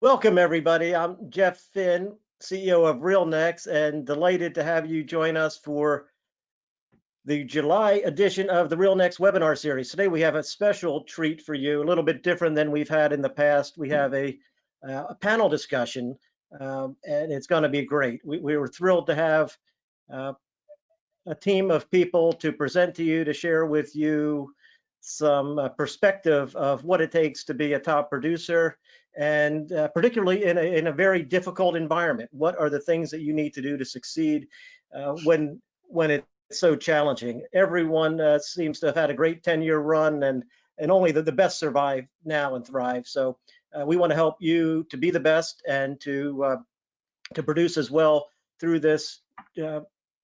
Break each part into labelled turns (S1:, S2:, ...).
S1: Welcome, everybody. I'm Jeff Finn, CEO of RealNex, and delighted to have you join us for the July edition of the RealNex webinar series. Today, we have a special treat for you, a little bit different than we've had in the past. We have a panel discussion, and it's going to be great. We were thrilled to have a team of people to present to you, to share with you some perspective of what it takes to be a top producer, and particularly in a very difficult environment. What are the things that you need to do to succeed when it's so challenging? Everyone seems to have had a great 10-year run, and only the best survive now and thrive. So we want to help you to be the best and to produce as well through this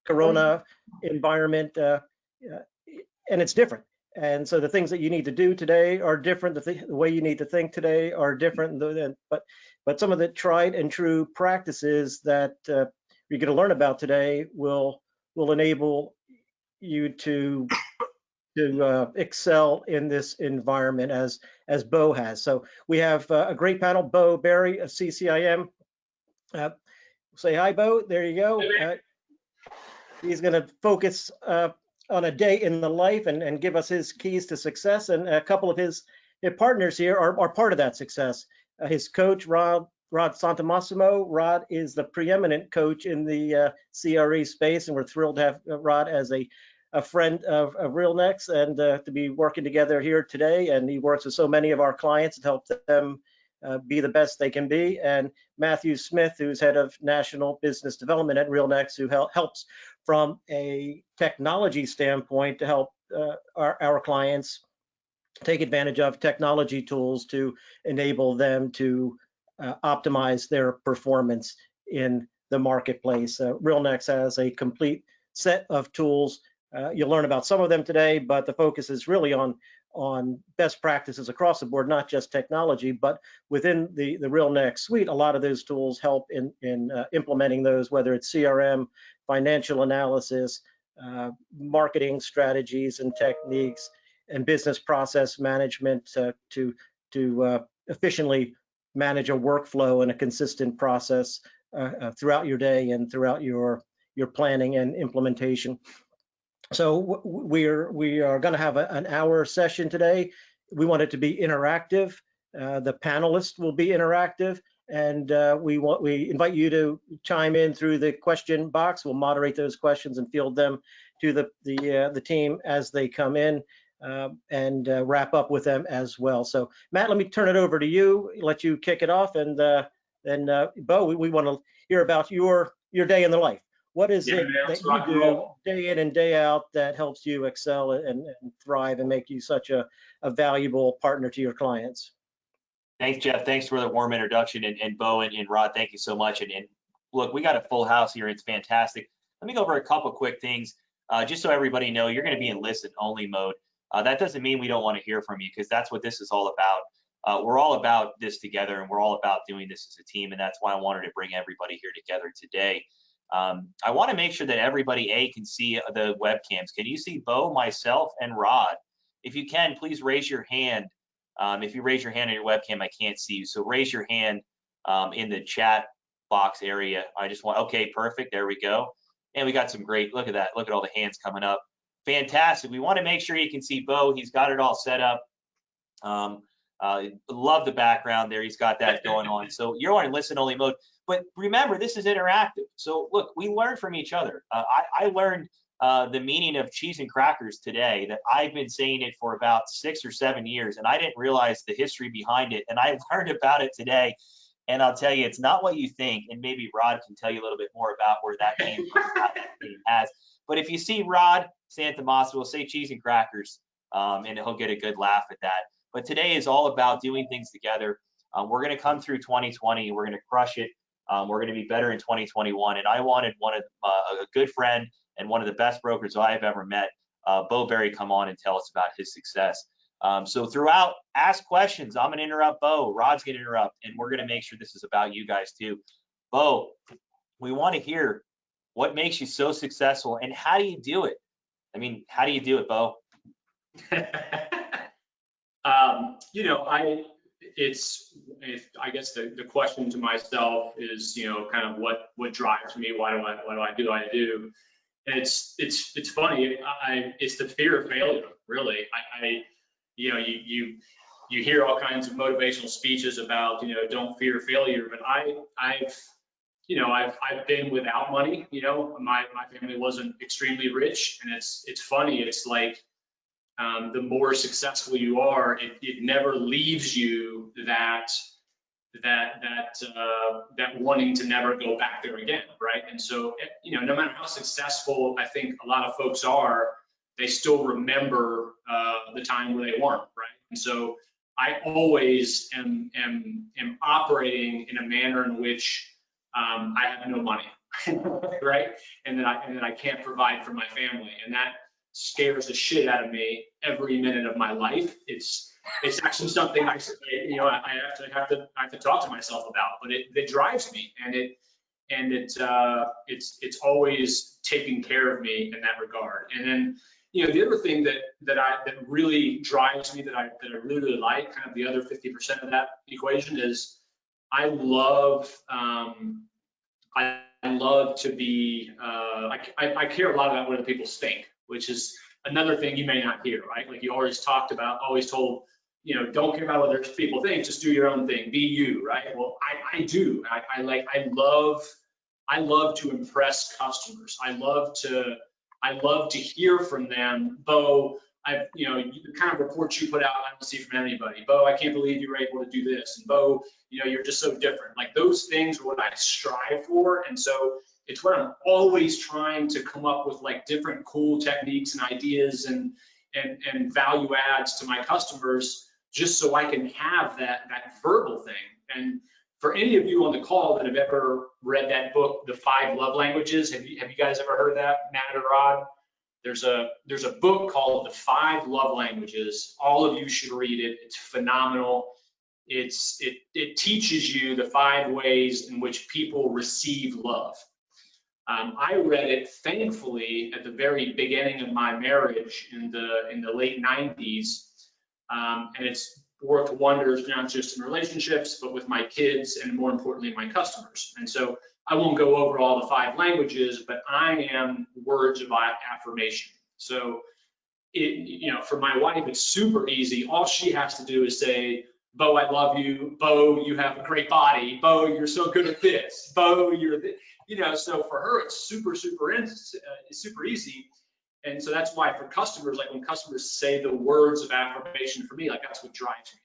S1: Corona environment, and it's different. And so the things that you need to do today are different. The way you need to think today are different. But some of the tried and true practices that you're going to learn about today will enable you to excel in this environment as Beau has. So we have a great panel. Beau Beery of CCIM. Say hi, Beau. There you go. He's going to focus on a day in the life and give us his keys to success. And a couple of his partners here are part of that success. His coach, Rod Santomassimo. Rod is the preeminent coach in the CRE space, and we're thrilled to have Rod as a friend of RealNex and to be working together here today. And he works with so many of our clients to help them be the best they can be. And Matthew Smith, who's head of national business development at RealNex, who helps from a technology standpoint to help our clients take advantage of technology tools to enable them to optimize their performance in the marketplace. RealNex has a complete set of tools. You'll learn about some of them today, but the focus is really on best practices across the board, not just technology, but within the RealNex suite. A lot of those tools help in implementing those, whether it's CRM, financial analysis, marketing strategies and techniques, and business process management to efficiently manage a workflow and a consistent process throughout your day and throughout your planning and implementation. So we are going to have an hour session today. We want it to be interactive. The panelists will be interactive, and we invite you to chime in through the question box. We'll moderate those questions and field them to the team as they come in, and wrap up with them as well. So Matt, let me turn it over to you. Let you kick it off, and then Beau, we want to hear about your day in the life. What is it that you do day in and day out that helps you excel and thrive and make you such a valuable partner to your clients?
S2: Thanks, Jeff. Thanks for the warm introduction. And Beau and Rod, thank you so much. And look, we got a full house here. It's fantastic. Let me go over a couple quick things. Just so everybody know, you're going to be in listen-only mode. That doesn't mean we don't want to hear from you, because that's what this is all about. We're all about this together, and we're all about doing this as a team. And that's why I wanted to bring everybody here together today. I want to make sure that everybody can see the webcams. Can you see Beau, myself, and Rod? If you can, please raise your hand. If you raise your hand on your webcam, I can't see you. So raise your hand in the chat box area. I just want, okay, perfect. There we go. And we got some great, look at that. Look at all the hands coming up. Fantastic. We want to make sure you can see Beau. He's got it all set up. Love the background there. He's got that going on. So you're on listen only mode. But remember, this is interactive. So look, we learn from each other. I learned the meaning of cheese and crackers today, that I've been saying it for about 6 or 7 years, and I didn't realize the history behind it. And I learned about it today. And I'll tell you, it's not what you think. And maybe Rod can tell you a little bit more about where that came from, how that name has. But if you see Rod Santomassimo, say cheese and crackers, and he'll get a good laugh at that. But today is all about doing things together. We're going to come through 2020. We're going to crush it. We're going to be better in 2021. And I wanted a good friend and one of the best brokers I've ever met, Beau Beery, come on and tell us about his success. So throughout, ask questions. I'm going to interrupt Beau. Rod's going to interrupt. And we're going to make sure this is about you guys too. Beau, we want to hear what makes you so successful and how do you do it? I mean, how do you do it, Beau?
S3: You know, it's I guess the question to myself is, kind of what drives me? Why do I do what I do? And it's funny. It's the fear of failure, really. You hear all kinds of motivational speeches about, don't fear failure, but I've been without money. My family wasn't extremely rich, and it's funny. It's like, the more successful you are, it never leaves you that wanting to never go back there again, right? And so, no matter how successful I think a lot of folks are, they still remember the time where they weren't, right? And so I always am operating in a manner in which I have no money, right? And then I can't provide for my family, and that scares the shit out of me every minute of my life. It's actually something I actually have to talk to myself about, but it drives me, and it's always taking care of me in that regard. And then, the other thing that really drives me, that I really like, kind of the other 50% of that equation, is I love to be, I care a lot about what other people think, which is another thing you may not hear, right? Like, you always told, don't care about what other people think, just do your own thing, be you, right? Well, I do. I love to impress customers. I love to hear from them. Beau, the kind of reports you put out, I don't see from anybody. Beau, I can't believe you were able to do this. And Beau, you're just so different. Like, those things are what I strive for. And so it's where I'm always trying to come up with like different cool techniques and ideas and value adds to my customers, just so I can have that verbal thing. And for any of you on the call that have ever read that book, The 5 Love Languages, have you guys ever heard of that, Matt or Rod? There's a book called The 5 Love Languages. All of you should read it. It's phenomenal. It teaches you the 5 ways in which people receive love. I read it, thankfully, at the very beginning of my marriage in the late 90s, and it's worked wonders, not just in relationships, but with my kids, and more importantly, my customers. And so I won't go over all the 5 languages, but I am words of affirmation. So, for my wife, it's super easy. All she has to do is say, Beau, I love you. Beau, you have a great body. Beau, you're so good at this. Beau, you're this. So for her, it's super easy. And so that's why for customers, like when customers say the words of affirmation for me, like, that's what drives me.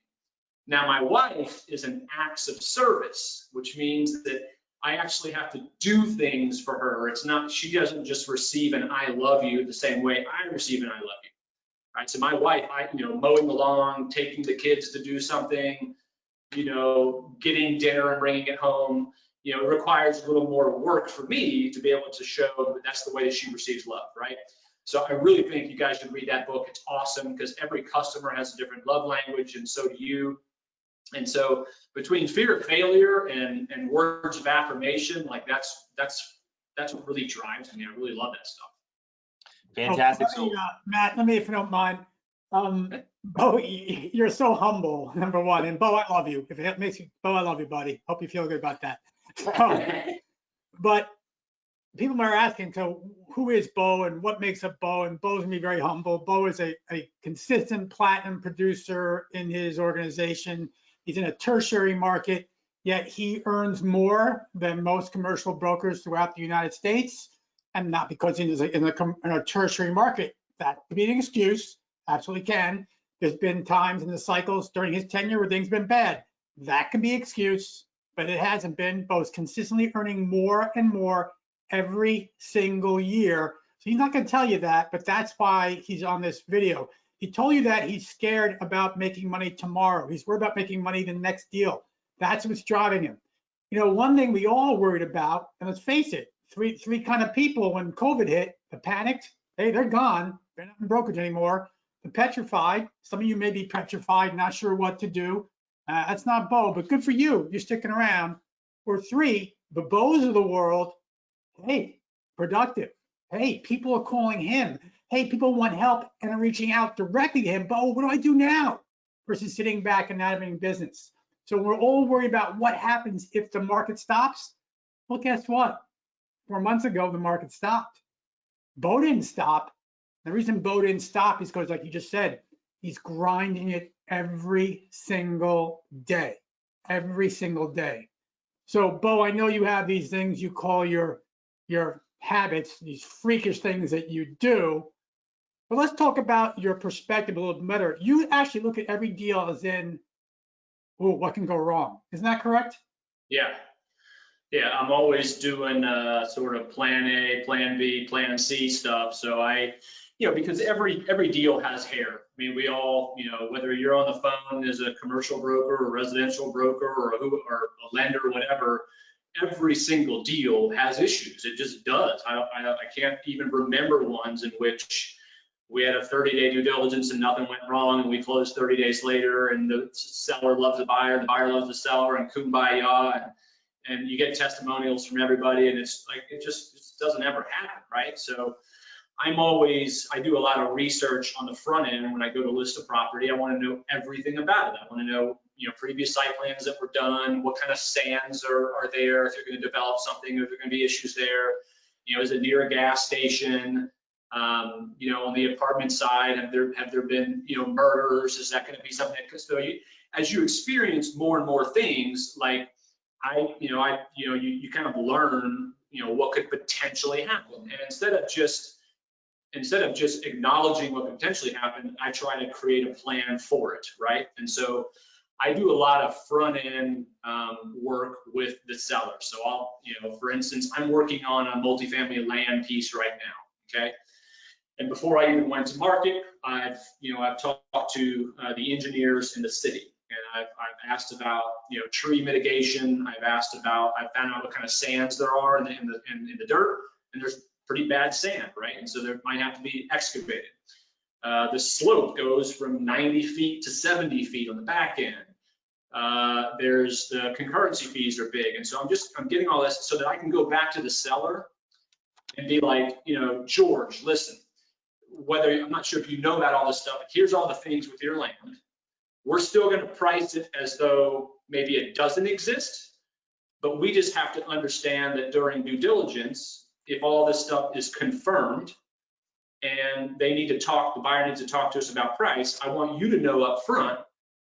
S3: Now, my wife is an acts of service, which means that I actually have to do things for her. It's not, she doesn't just receive an I love you the same way I receive an I love you, right? So my wife, mowing the lawn, taking the kids to do something, getting dinner and bringing it home, requires a little more work for me to be able to show that that's the way that she receives love, right? So I really think you guys should read that book. It's awesome, because every customer has a different love language, and so do you. And so between fear of failure and words of affirmation, like that's what really drives me. I really love that stuff.
S2: Fantastic.
S4: Matt, let me, if you don't mind. Beau, you're so humble, number one. And Beau, I love you. If it makes you, Beau, I love you, buddy. Hope you feel good about that. But people are asking, so who is Beau and what makes up Beau? And Beau's gonna be very humble. Beau is a consistent platinum producer in his organization. He's in a tertiary market, yet he earns more than most commercial brokers throughout the United States. And not because he's in a tertiary market. That could be an excuse, absolutely can. There's been times in the cycles during his tenure where things have been bad. That can be an excuse, but it hasn't been. Beau's consistently earning more and more every single year. So he's not going to tell you that, but that's why he's on this video. He told you that he's scared about making money tomorrow. He's worried about making money the next deal. That's what's driving him. One thing we all worried about, and let's face it, three kind of people when COVID hit: the panicked, hey, they're gone, they're not in brokerage anymore; the petrified, some of you may be petrified, not sure what to do. That's not Beau, but good for you, you're sticking around. Or 3, the Beaus of the world, hey, productive. Hey, people are calling him. Hey, people want help and are reaching out directly to him. Beau, what do I do now? Versus sitting back and not having business. So we're all worried about what happens if the market stops. Well, guess what? 4 months ago, the market stopped. Beau didn't stop. The reason Beau didn't stop is because, like you just said, he's grinding it every single day, every single day. So, Beau, I know you have these things you call your habits, these freakish things that you do. But let's talk about your perspective a little bit better. You actually look at every deal as in, oh, what can go wrong? Isn't that correct?
S3: Yeah. Yeah, I'm always doing sort of plan A, plan B, plan C stuff. So because every deal has hair. I mean, we all, whether you're on the phone as a commercial broker or residential broker or a lender or whatever, every single deal has issues. It just does. I can't even remember ones in which we had a 30-day due diligence and nothing went wrong, and we closed 30 days later, and the seller loves the buyer loves the seller, and kumbaya, and you get testimonials from everybody, and it's like it just doesn't ever happen, right? So I do a lot of research on the front end when I go to list a property. I want to know everything about it. I want to know, previous site plans that were done, what kind of sands are there, if they're going to develop something, if there are going to be issues there. Is it near a gas station? On the apartment side, have there been, murders? Is that going to be something that, so as you experience more and more things, like you kind of learn, what could potentially happen. And instead of just acknowledging what could potentially happen, I try to create a plan for it, right? And so I do a lot of front end work with the seller. So for instance, I'm working on a multifamily land piece right now, okay? And before I even went to market, I've talked to the engineers in the city, and I've asked about tree mitigation. I've found out what kind of sands there are in the dirt, and there's pretty bad sand, right? And so there might have to be excavated. The slope goes from 90 feet to 70 feet on the back end. There's the concurrency fees are big, and so I'm getting all this so that I can go back to the seller and be like, George, listen. I'm not sure if you know about all this stuff, but here's all the things with your land. We're still going to price it as though maybe it doesn't exist, but we just have to understand that during due diligence, if all this stuff is confirmed and the buyer needs to talk to us about price, I want you to know up front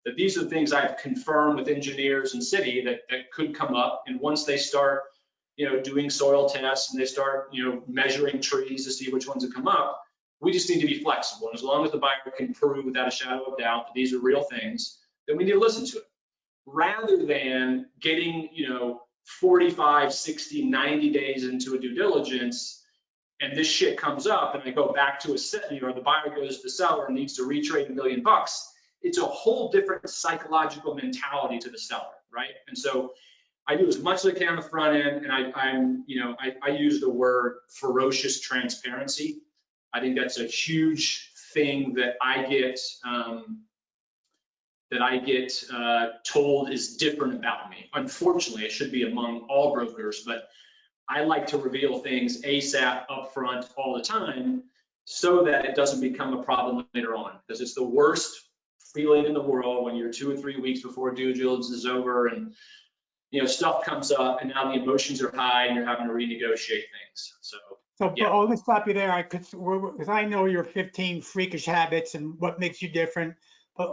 S3: that these are the things I've confirmed with engineers and city that could come up. And once they start, doing soil tests and they start, measuring trees to see which ones have come up, we just need to be flexible. And as long as the buyer can prove without a shadow of doubt that these are real things, then we need to listen to it. Rather than getting, 45, 60, 90 days into a due diligence, and this shit comes up and I go back to or the buyer goes to the seller and needs to retrade $1 million, it's a whole different psychological mentality to the seller, right? And so I do as much as I can on the front end, and I use the word ferocious transparency. I think that's a huge thing that I get told is different about me. Unfortunately, it should be among all brokers, but I like to reveal things ASAP, upfront, all the time, so that it doesn't become a problem later on. Because it's the worst feeling in the world when you're 2 or 3 weeks before due diligence is over, and stuff comes up, and now the emotions are high, and you're having to renegotiate things. So yeah.
S4: Let me stop you there, because I know your 15 freakish habits and what makes you different. But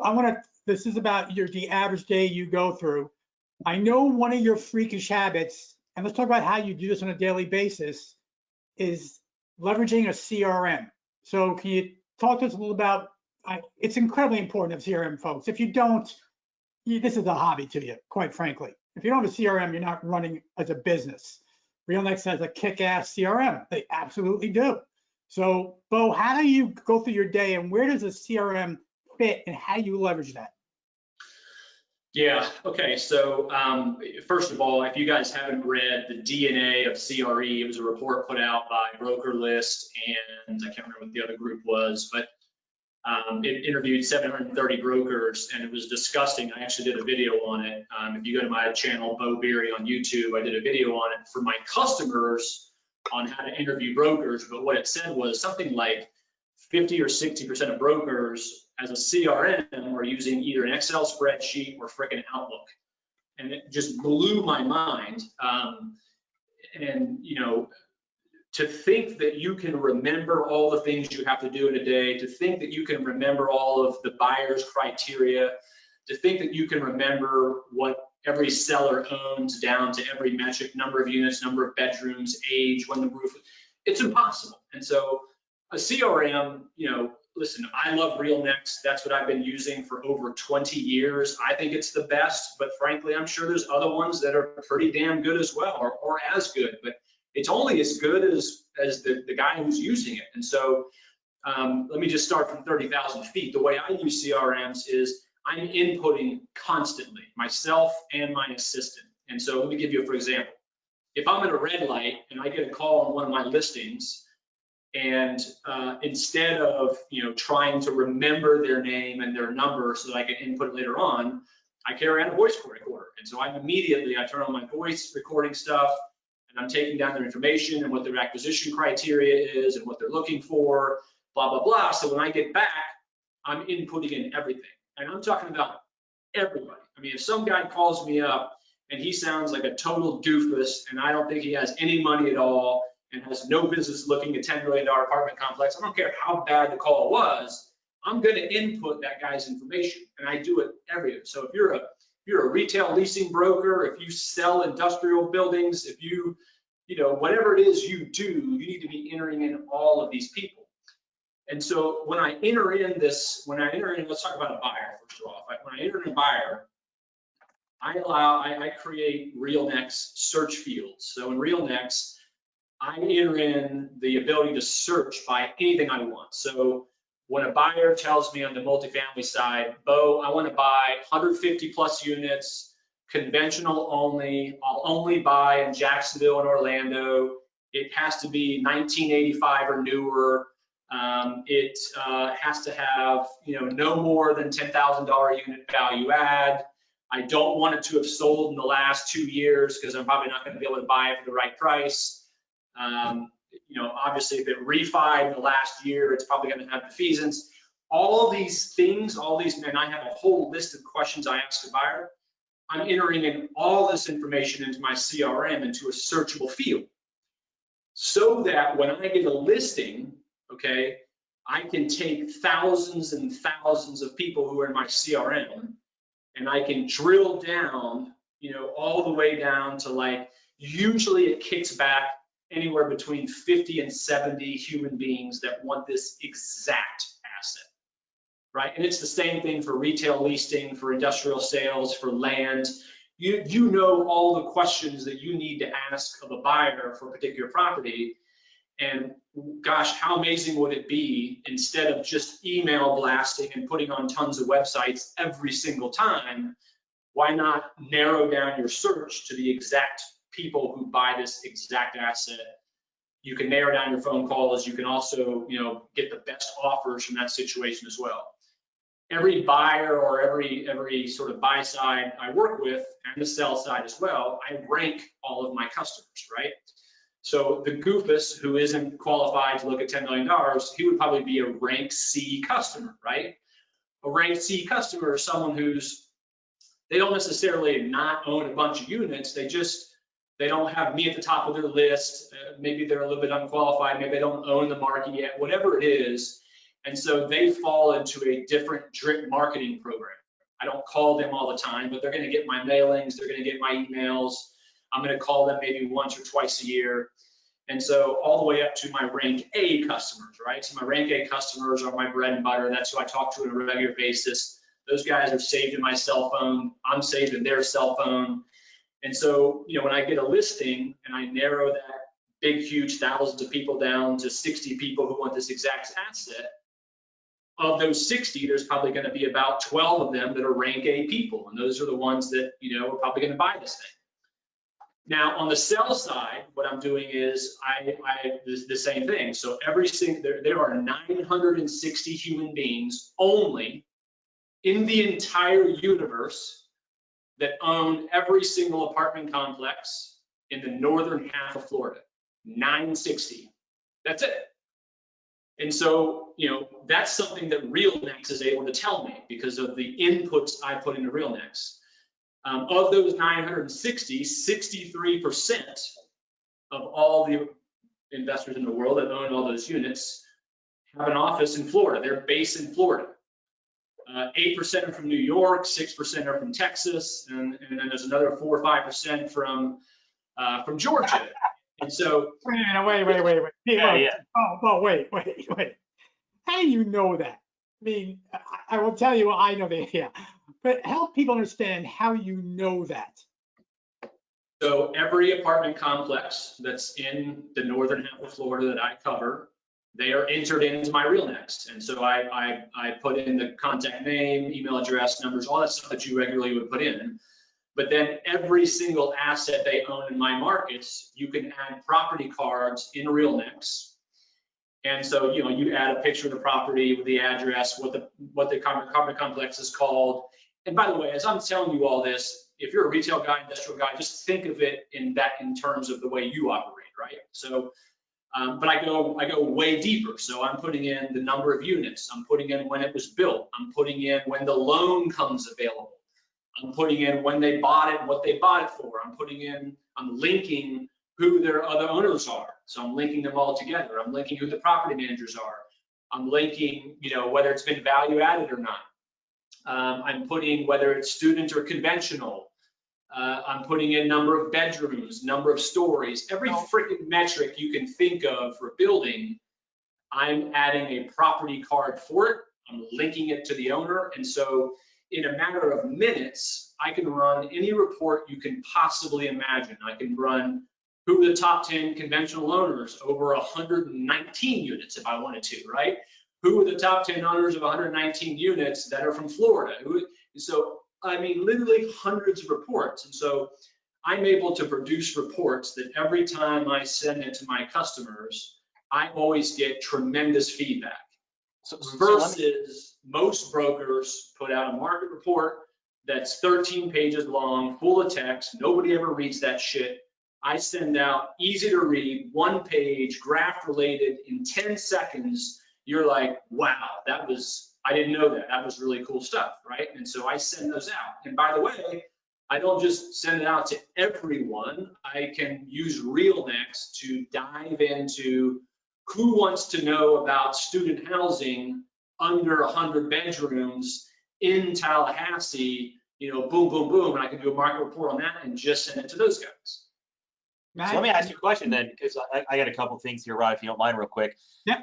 S4: this is about the average day you go through. I know one of your freakish habits, and let's talk about how you do this on a daily basis, is leveraging a CRM. So can you talk to us a little about, it's incredibly important to have CRM, folks. If you don't, this is a hobby to you, quite frankly. If you don't have a CRM, you're not running as a business. RealNex has a kick-ass CRM. They absolutely do. So, Beau, how do you go through your day, and where does a CRM fit, and how do you leverage that?
S3: Yeah, okay, so first of all, if you guys haven't read the DNA of CRE, it was a report put out by Broker List, and I can't remember what the other group was, but it interviewed 730 brokers, and it was disgusting. I actually did a video on it. If you go to my channel, Beau Beery on YouTube, I did a video on it for my customers on how to interview brokers. But what it said was something like 50 or 60% of brokers as a CRM are using either an Excel spreadsheet or frickin' Outlook. and it just blew my mind. And you know, to think that you can remember all the things you have to do in a day, to think that you can remember all of the buyer's criteria, to think that you can remember what every seller owns down to every metric, number of units, number of bedrooms, age, when the roof, it's impossible. And so a CRM, you know, listen, I love RealNex. That's what I've been using for over 20 years. I think it's the best, but frankly, I'm sure there's other ones that are pretty damn good as well, or as good, but it's only as good as the guy who's using it. And so let me just start from 30,000 feet. The way I use CRMs is I'm inputting constantly, myself and my assistant. And so let me give you for example. If I'm at a red light and I get a call on one of my listings, and instead of trying to remember their name and their number so that I can input it later on, I carry around a voice recorder. And so I turn on my voice recording stuff, and I'm taking down their information and what their acquisition criteria is and what they're looking for, blah, blah, blah. So when I get back, I'm inputting in everything. And I'm talking about everybody. I mean, if some guy calls me up and he sounds like a total doofus and I don't think he has any money at all and has no business looking at $10 million apartment complex, I don't care how bad the call was, I'm going to input that guy's information, and I do it everywhere. So if you're a retail leasing broker, if you sell industrial buildings, if you whatever it is you do, you need to be entering in all of these people. And so when I enter in, let's talk about a buyer first of all. When I enter in a buyer, I create RealNex search fields. So in RealNex, I enter in the ability to search by anything I want. So when a buyer tells me on the multifamily side, Beau, I want to buy 150 plus units, conventional only, I'll only buy in Jacksonville and Orlando, it has to be 1985 or newer, it has to have no more than $10,000 unit value add. I don't want it to have sold in the last 2 years because I'm probably not going to be able to buy it for the right price. Obviously if it refied in the last year, it's probably going to have defeasance. All these things, and I have a whole list of questions I ask a buyer. I'm entering in all this information into my CRM into a searchable field so that when I get a listing, okay, I can take thousands and thousands of people who are in my CRM and I can drill down, all the way down to usually it kicks back anywhere between 50 and 70 human beings that want this exact asset, right? And it's the same thing for retail leasing, for industrial sales, for land. You know all the questions that you need to ask of a buyer for a particular property. And gosh, how amazing would it be instead of just email blasting and putting on tons of websites every single time, why not narrow down your search to the exact people who buy this exact asset? You can narrow down your phone calls. You can also, get the best offers from that situation as well. Every buyer or every sort of buy side I work with, and the sell side as well, I rank all of my customers, right? So the goofus who isn't qualified to look at $10 million, he would probably be a rank C customer, right? A rank C customer is someone they don't necessarily not own a bunch of units. They don't have me at the top of their list. Maybe they're a little bit unqualified. Maybe they don't own the market yet, whatever it is. And so they fall into a different drip marketing program. I don't call them all the time, but they're going to get my mailings. They're going to get my emails. I'm going to call them maybe once or twice a year. And so all the way up to my rank A customers, right? So my rank A customers are my bread and butter. That's who I talk to on a regular basis. Those guys are saved in my cell phone. I'm saved in their cell phone. And so, when I get a listing and I narrow that big, huge thousands of people down to 60 people who want this exact asset, of those 60, there's probably going to be about 12 of them that are rank A people. And those are the ones that, are probably going to buy this thing. Now, on the sell side, what I'm doing is the same thing. So there are 960 human beings only in the entire universe that own every single apartment complex in the northern half of Florida. 960. That's it. And so, that's something that RealNex is able to tell me because of the inputs I put into RealNex. Of those 960, 63% of all the investors in the world that own all those units have an office in Florida. They're based in Florida. 8% are from New York, 6% are from Texas, and then there's another 4 or 5% from Georgia. And so,
S4: Wait.
S2: Yeah.
S4: Oh, wait. How do you know that? I mean, I will tell you, I know that, yeah. But help people understand how you know that.
S3: so every apartment complex that's in the northern half of Florida that I cover, they are entered into my RealNex. And so I put in the contact name, email address, numbers, all that stuff that you regularly would put in. But then every single asset they own in my markets, you can add property cards in RealNex. And so, you know, you add a picture of the property with the address, what the apartment complex is called. And by the way, as I'm telling you all this, if you're a retail guy, industrial guy, just think of it in terms of the way you operate, right? So, but I go way deeper. So I'm putting in the number of units. I'm putting in when it was built. I'm putting in when the loan comes available. I'm putting in when they bought it, what they bought it for. I'm linking who their other owners are. So I'm linking them all together. I'm linking who the property managers are. I'm linking, you know, whether it's been value added or not. I'm putting whether it's student or conventional. I'm putting in number of bedrooms, number of stories, every freaking metric you can think of for building. I'm adding a property card for it. I'm linking it to the owner. And so in a matter of minutes, I can run any report you can possibly imagine. I can run who are the top 10 conventional owners over 119 units if I wanted to, right? Who are the top 10 owners of 119 units that are from Florida? So, I mean, literally hundreds of reports. And so I'm able to produce reports that every time I send it to my customers, I always get tremendous feedback. Versus most brokers put out a market report that's 13 pages long, full of text. Nobody ever reads that shit. I send out easy to read, one page, graph related in 10 seconds. You're like, wow, I didn't know that. That was really cool stuff, right? And so I send those out. And by the way, I don't just send it out to everyone. I can use RealNex to dive into who wants to know about student housing under 100 bedrooms in Tallahassee, you know, boom, boom, boom. And I can do a market report on that and just send it to those guys.
S2: So let me ask you a question then, because I got a couple things here, Rod, if you don't mind real quick.
S4: Yeah.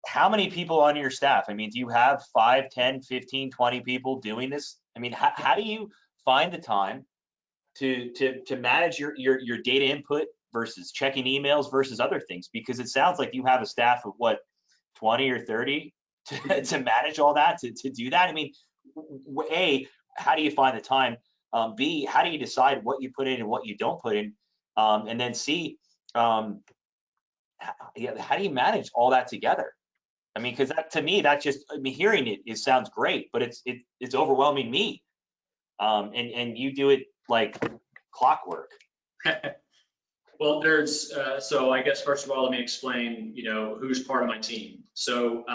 S2: How many people on your staff? I mean, do you have 5, 10, 15, 20 people doing this? I mean, how do you find the time to manage your data input versus checking emails versus other things? Because it sounds like you have a staff of what, 20 or 30 to manage all that, to do that. I mean, A, how do you find the time? B, how do you decide what you put in and what you don't put in? And then C, how do you manage all that together? I mean, because that, to me, that's just, I mean, hearing it sounds great, but it's overwhelming me. And you do it like clockwork.
S3: Well, there's, so I guess first of all, let me explain, you know, who's part of my team. So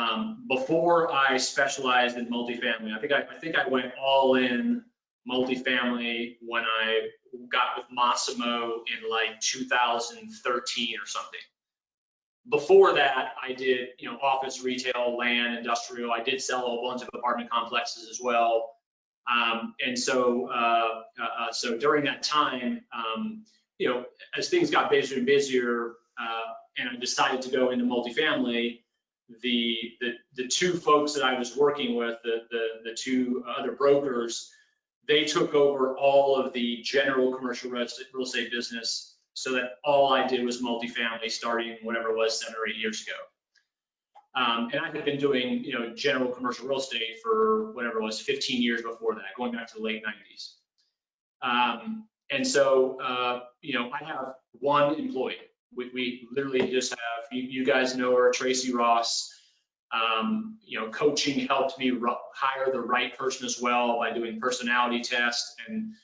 S3: before I specialized in multifamily, I think I went all in multifamily when I got with Massimo in like 2013 or something. Before that, I did, you know, office, retail, land, industrial. I did sell a bunch of apartment complexes as well. And so during that time, you know, as things got busier and busier, and I decided to go into multifamily, the two folks that I was working with, the two other brokers, they took over all of the general commercial real estate business, so that all I did was multifamily starting whatever it was 7 or 8 years ago. And I had been doing, you know, general commercial real estate for whatever it was 15 years before that, going back to the late 90s. And so, you know, I have one employee. We literally just have, you guys know her, Tracy Ross. You know, coaching helped me hire the right person as well by doing personality tests and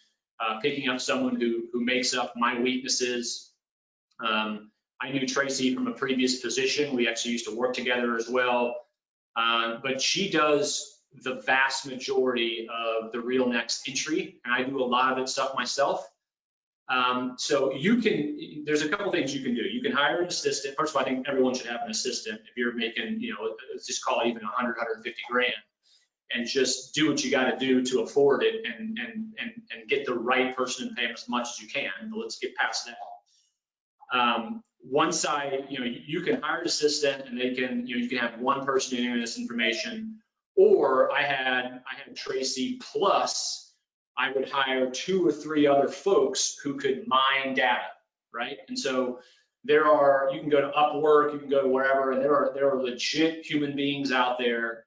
S3: picking up someone who makes up my weaknesses. I knew Tracy from a previous position. We actually used to work together as well. But she does the vast majority of the RealNex entry, and I do a lot of it stuff myself. So you can, there's a couple things you can do. You can hire an assistant. First of all, I think everyone should have an assistant. If you're making, you know, let's just call it even 100, 150 grand, and just do what you got to do to afford it and get the right person and pay them as much as you can. But let's get past that. One side, you know, you can hire an assistant and they can, you know, you can have one person entering this information, or I had Tracy plus I would hire 2 or 3 other folks who could mine data, right? And so there are, you can go to Upwork, you can go to wherever, and there are legit human beings out there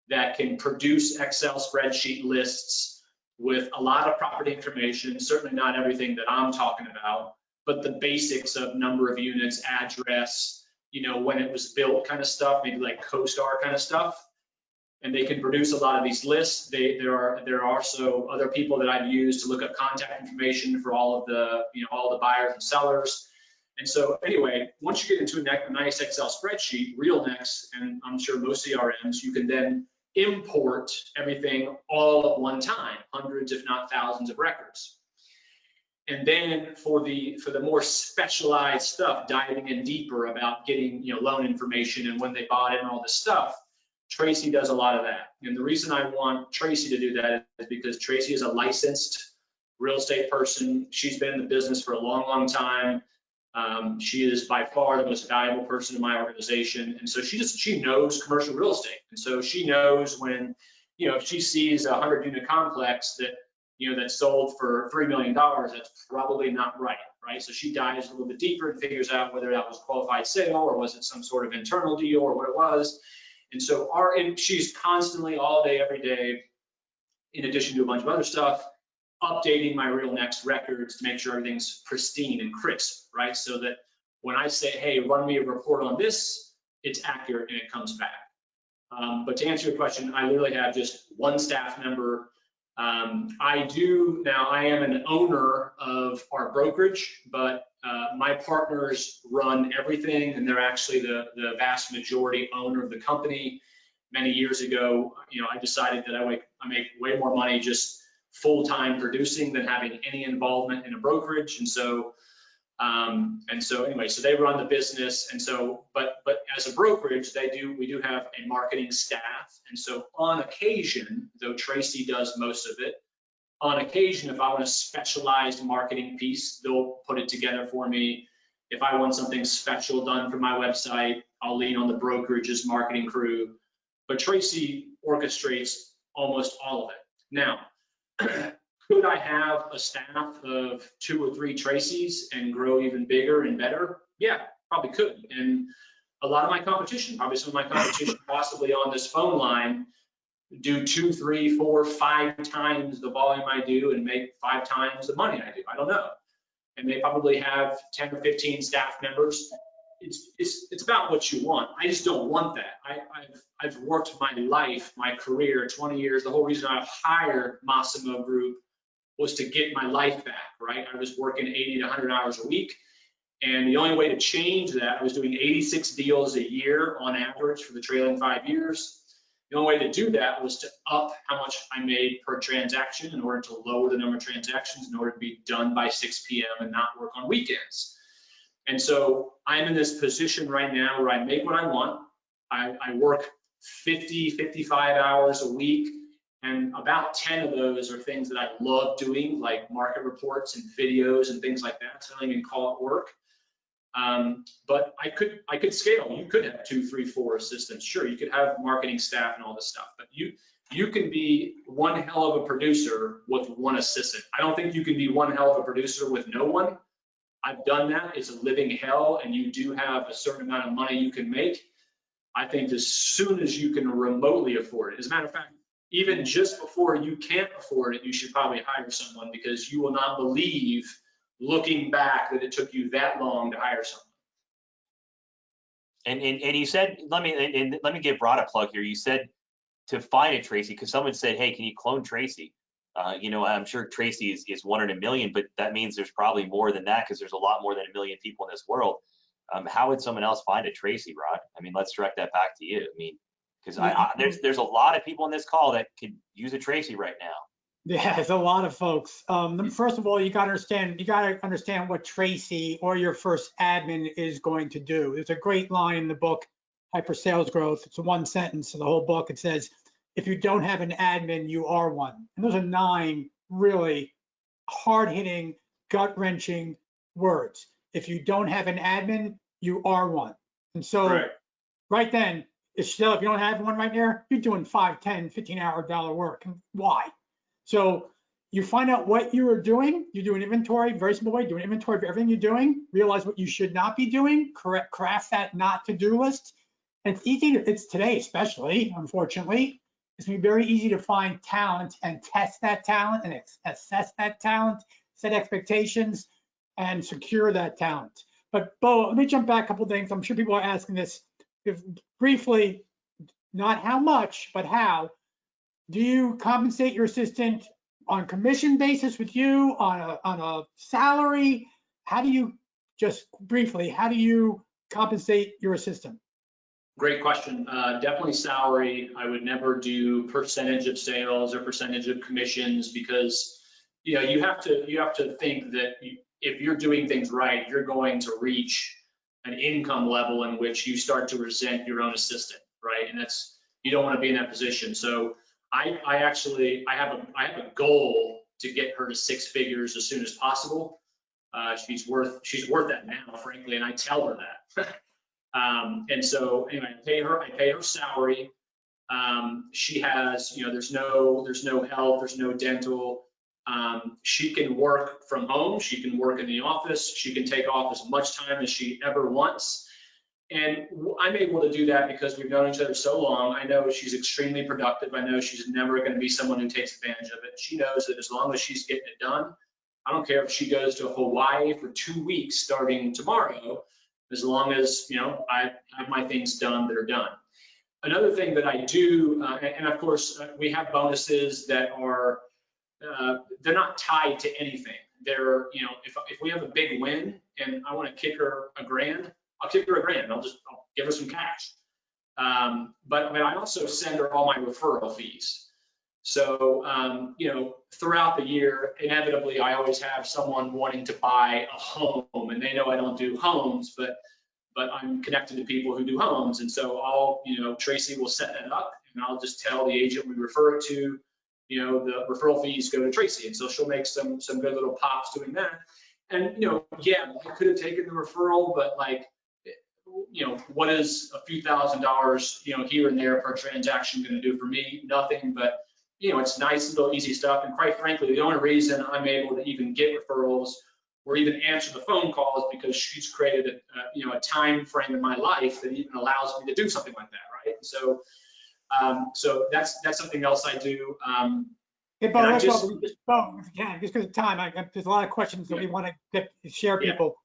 S3: that can produce Excel spreadsheet lists with a lot of property information, certainly not everything that I'm talking about, but the basics of number of units, address, you know, when it was built kind of stuff, maybe like CoStar kind of stuff. And they can produce a lot of these lists. There are also other people that I've used to look up contact information for all of the, you know, all the buyers and sellers. And so anyway, once you get into a nice Excel spreadsheet, RealNex, and I'm sure most CRMs, you can then import everything all at one time, hundreds if not thousands of records. And then for the more specialized stuff, diving in deeper about getting, you know, loan information and when they bought it and all this stuff, Tracy does a lot of that. And the reason I want Tracy to do that is because Tracy is a licensed real estate person. She's been in the business for a long, long time. She is by far the most valuable person in my organization. And so she knows commercial real estate. And so she knows when, you know, if she sees a 100-unit complex that, you know, that's sold for $3 million, that's probably not right, right? So she dives a little bit deeper and figures out whether that was a qualified sale or was it some sort of internal deal or what it was. And so she's constantly, all day, every day, in addition to a bunch of other stuff, updating my RealNex records to make sure everything's pristine and crisp, right? So that when I say, hey, run me a report on this, it's accurate and it comes back. But to answer your question, I literally have just one staff member. I am an owner of our brokerage, but my partners run everything, and they're actually the vast majority owner of the company. Many years ago, you know, I decided that I make way more money just full-time producing than having any involvement in a brokerage, and so anyway, so they run the business, and so but as a brokerage, we do have a marketing staff, and so on occasion, though Tracy does most of it, on occasion, if I want a specialized marketing piece, they'll put it together for me. If I want something special done for my website, I'll lean on the brokerage's marketing crew. But Tracy orchestrates almost all of it. Now, could I have a staff of 2 or 3 Tracys and grow even bigger and better? Yeah, probably could. And a lot of my competition, probably some of my competition possibly on this phone line, do 2, 3, 4, 5 times the volume I do and make 5 times the money I do. I don't know. And they probably have 10 or 15 staff members. It's about what you want. I just don't want that. I've worked my life, my career, 20 years. The whole reason I hired Massimo Group was to get my life back, right? I was working 80 to 100 hours a week. And the only way to change that, I was doing 86 deals a year on average for the trailing 5 years. The only way to do that was to up how much I made per transaction in order to lower the number of transactions in order to be done by 6 p.m. and not work on weekends. And so I'm in this position right now where I make what I want. I work 50, 55 hours a week, and about 10 of those are things that I love doing, like market reports and videos and things like that. So I don't even call it work. But I could scale. You could have 2, 3, 4 assistants. Sure, you could have marketing staff and all this stuff, but you can be one hell of a producer with one assistant. I don't think you can be one hell of a producer with no one. I've done that. It's a living hell, and you do have a certain amount of money you can make. I think as soon as you can remotely afford it, as a matter of fact, even just before you can't afford it, you should probably hire someone, because you will not believe, looking back, that it took you that long to hire someone.
S2: And you said, let me give Rod a plug here. You said to find a Tracy, because someone said, hey, can you clone Tracy? You know, I'm sure Tracy is 1 in a million, but that means there's probably more than that, because there's a lot more than 1 million people in this world. How would someone else find a Tracy, Rod? I mean, let's direct that back to you. I mean, Because there's a lot of people in this call that could use a Tracy right now.
S4: Yeah, it's a lot of folks. First of all, you got to understand what Tracy or your first admin is going to do. There's a great line in the book, Hyper Sales Growth. It's a one sentence in the whole book. It says, if you don't have an admin, you are one. And those are 9 really hard-hitting, gut-wrenching words. If you don't have an admin, you are one. And so right then, if you don't have one right there, you're doing 5, 10, 15-hour work. And why? So you find out what you are doing. You do an inventory, very simple way, do an inventory of everything you're doing, realize what you should not be doing, craft that not to-do list. And it's easy, it's today especially, unfortunately, it's gonna be very easy to find talent and test that talent and assess that talent, set expectations, and secure that talent. But Beau, let me jump back a couple of things. I'm sure people are asking this. If briefly, not how much, but how. Do you compensate your assistant on commission basis with you, on a salary? How do you, just briefly, how do you compensate your assistant?
S3: Great question. Definitely salary. I would never do percentage of sales or percentage of commissions, because you have to think that if you're doing things right, you're going to reach an income level in which you start to resent your own assistant, right? And you don't want to be in that position. So I have a goal to get her to 6 figures as soon as possible. She's worth that now, frankly, and I tell her that. And so anyway, I pay her salary. She has, there's no health, there's no dental. She can work from home. She can work in the office. She can take off as much time as she ever wants. And I'm able to do that because we've known each other so long. I know she's extremely productive. I know she's never going to be someone who takes advantage of it. She knows that as long as she's getting it done, I don't care if she goes to Hawaii for 2 weeks starting tomorrow, as long as, I have my things done that are done. Another thing that I do, and of course, we have bonuses that are, they're not tied to anything. They're, if we have a big win and I want to kick her $1,000, I'll kick her $1,000. I'll give her some cash. But I also send her all my referral fees. So, throughout the year, inevitably, I always have someone wanting to buy a home, and they know I don't do homes, but I'm connected to people who do homes. And so Tracy will set that up, and I'll just tell the agent we refer it to, the referral fees go to Tracy. And so she'll make some good little pops doing that. And, I could have taken the referral, but what is a few $1,000s, here and there per transaction going to do for me? Nothing, but it's nice little easy stuff. And quite frankly, the only reason I'm able to even get referrals or even answer the phone calls because she's created a time frame in my life that even allows me to do something like that, right? So, so that's something else I do.
S4: Beau, just because of time, there's a lot of questions that we want to share people.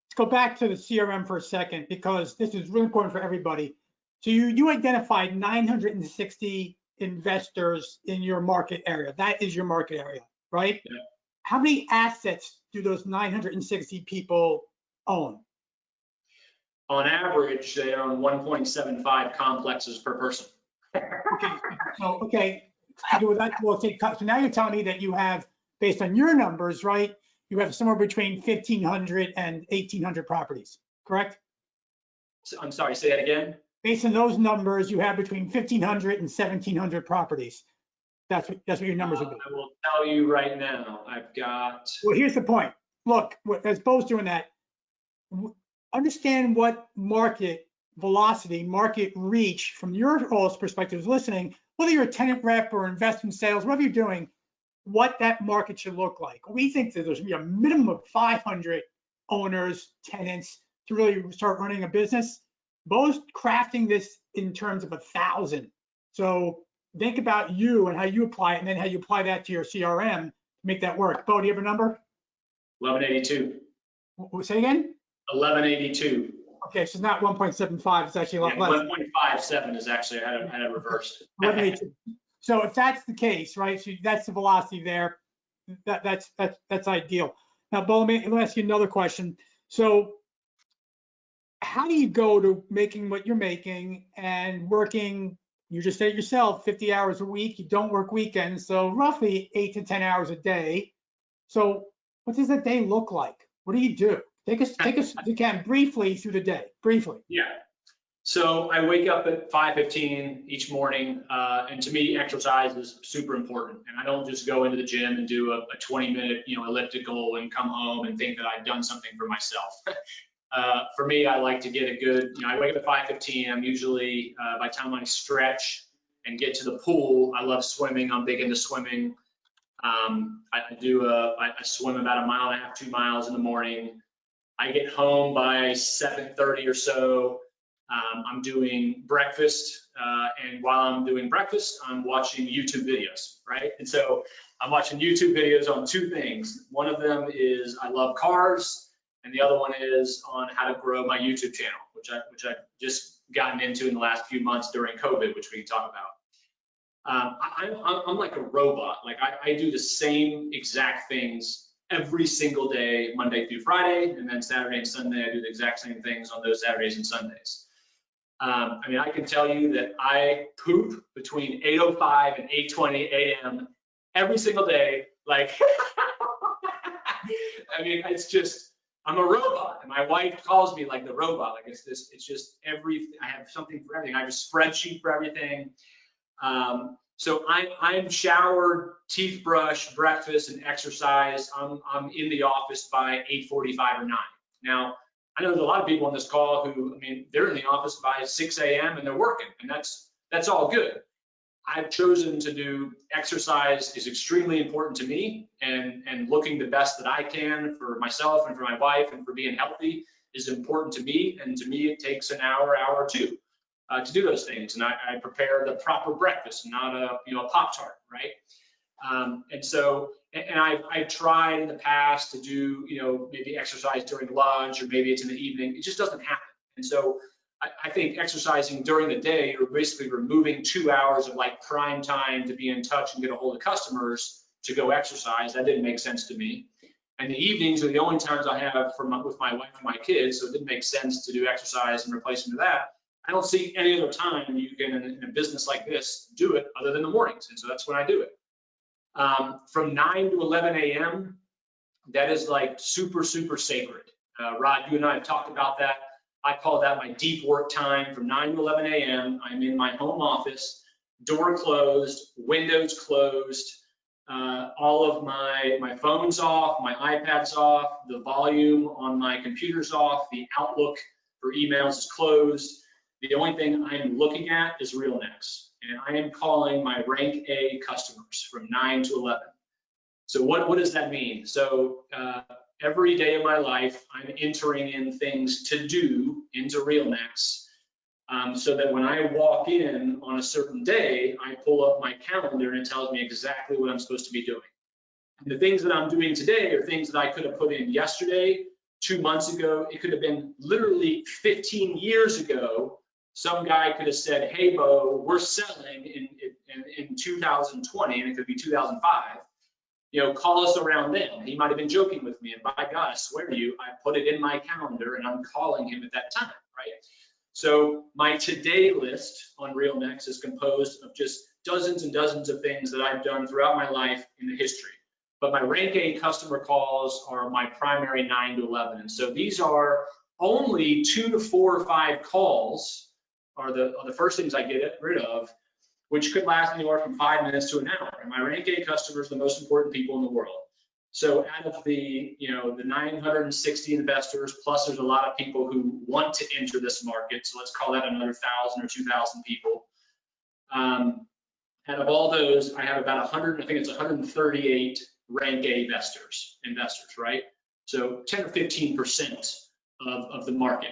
S4: Let's go back to the CRM for a second, because this is really important for everybody. So you identified 960 investors in your market area. That is your market area, right?
S3: Yeah.
S4: How many assets do those 960 people own?
S3: On average, they own 1.75 complexes per person.
S4: Okay. So now you're telling me that you have, based on your numbers, right? You have somewhere between 1,500 and 1,800 properties, correct?
S3: So, I'm sorry, say that again.
S4: Based on those numbers, you have between 1,500 and 1,700 properties. That's what your numbers would be.
S3: I will tell you right now, I've got.
S4: Well, here's the point. Look, as Beau's doing that, understand what market velocity, market reach from your all's perspectives listening, whether you're a tenant rep or investment sales, whatever you're doing, what that market should look like. We think that there should be a minimum of 500 owners, tenants to really start running a business. Beau's crafting this in terms of 1,000. So think about you and how you apply it, and then how you apply that to your CRM to make that work. Beau, do you have a number?
S3: 1182.
S4: Say again?
S3: 1182.
S4: Okay, so it's not 1.75, it's actually a lot less.
S3: 1.57 is actually, I had it reversed.
S4: 1182. So if that's the case, right, so that's the velocity there, that's ideal. Now, Beau, let me ask you another question. So how do you go to making what you're making and working you just said yourself, 50 hours a week, you don't work weekends, so roughly 8 to 10 hours a day. So what does that day look like? What do you do? Take us, if you can, briefly through the day, briefly.
S3: Yeah. So I wake up at 5:15 each morning, and to me, exercise is super important. And I don't just go into the gym and do a 20-minute, elliptical and come home and think that I've done something for myself. For me, I like to get a good, I wake up at 5:15. I'm usually, by the time I stretch and get to the pool, I love swimming. I'm big into swimming. I swim about 1.5 miles, 2 miles in the morning. I get home by 7:30 or so. I'm doing breakfast, and while I'm doing breakfast, I'm watching YouTube videos, right? And so I'm watching YouTube videos on two things. One of them is I love cars, and the other one is on how to grow my YouTube channel, which I've just gotten into in the last few months during COVID, which we can talk about. I'm like a robot. Like I do the same exact things every single day, Monday through Friday, and then Saturday and Sunday, I do the exact same things on those Saturdays and Sundays. I can tell you that I poop between 8:05 and 8:20 a.m. every single day. Like, it's just, I'm a robot. And my wife calls me like the robot. Like it's just everything. I have something for everything. I have a spreadsheet for everything. So I'm showered, teeth brushed, breakfast, and exercise. I'm in the office by 8:45 or 9. Now, I know there's a lot of people on this call who, they're in the office by 6 a.m. and they're working, and that's all good. I've chosen to do exercise is extremely important to me, and looking the best that I can for myself and for my wife and for being healthy is important to me. And to me, it takes an hour or two to do those things. And I prepare the proper breakfast, not a Pop-Tart, right? And I've tried in the past to do, maybe exercise during lunch, or maybe it's in the evening. It just doesn't happen. And so I think exercising during the day, you're basically removing 2 hours of like prime time to be in touch and get a hold of customers to go exercise. That didn't make sense to me. And the evenings are the only times I have with my wife and my kids, so it didn't make sense to do exercise in replacement of that. I don't see any other time you can, in a business like this, do it other than the mornings. And so that's when I do it. From 9 to 11 a.m., that is like super, super sacred. Rod, you and I have talked about that. I call that my deep work time. From 9 to 11 a.m., I'm in my home office, door closed, windows closed, all of my phone's off, my iPad's off, the volume on my computer's off, the Outlook for emails is closed. The only thing I'm looking at is RealNex, and I am calling my rank A customers from 9 to 11. So what does that mean? So every day of my life, I'm entering in things to do into RealNex, so that when I walk in on a certain day, I pull up my calendar and it tells me exactly what I'm supposed to be doing. And the things that I'm doing today are things that I could have put in yesterday, 2 months ago. It could have been literally 15 years ago. Some guy could have said, hey, Beau, we're selling in 2020, and it could be 2005. Call us around then. He might have been joking with me, and by God, I swear to you, I put it in my calendar, and I'm calling him at that time, right? So my today list on RealNex is composed of just dozens and dozens of things that I've done throughout my life in the history. But my rank A customer calls are my primary 9 to 11. And so these are only 2 to 4 or 5 calls are the first things I get rid of, which could last anywhere from 5 minutes to an hour. And my rank A customers are the most important people in the world. So out of the 960 investors, plus there's a lot of people who want to enter this market. So let's call that another 1,000 or 2,000 people. Out of all those, I have about 138 rank A investors, right? So 10 or 15% of the market.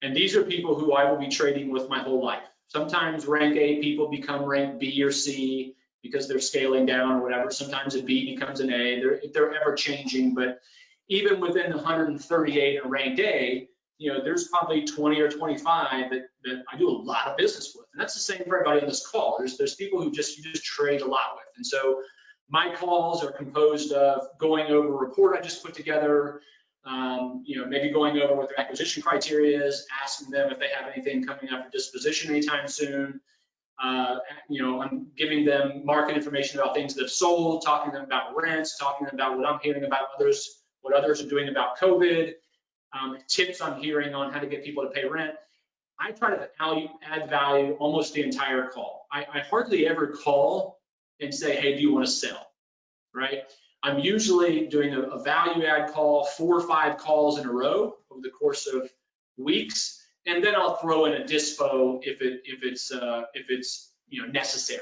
S3: And these are people who I will be trading with my whole life. Sometimes rank A people become rank B or C because they're scaling down or whatever. Sometimes a B becomes an A. They're ever changing, but even within the 138 in rank A, there's probably 20 or 25 that I do a lot of business with. And that's the same for everybody on this call. There's people who you just trade a lot with. And so my calls are composed of going over a report I just put together, maybe going over what their acquisition criteria is, asking them if they have anything coming up for disposition anytime soon, I'm giving them market information about things that have sold, talking to them about rents, talking to them about what I'm hearing about others, what others are doing about COVID, tips I'm hearing on how to get people to pay rent. I try to add value almost the entire call. I hardly ever call and say, hey, do you want to sell, right? I'm usually doing a value add call, 4 or 5 calls in a row over the course of weeks, and then I'll throw in a dispo if it's necessary.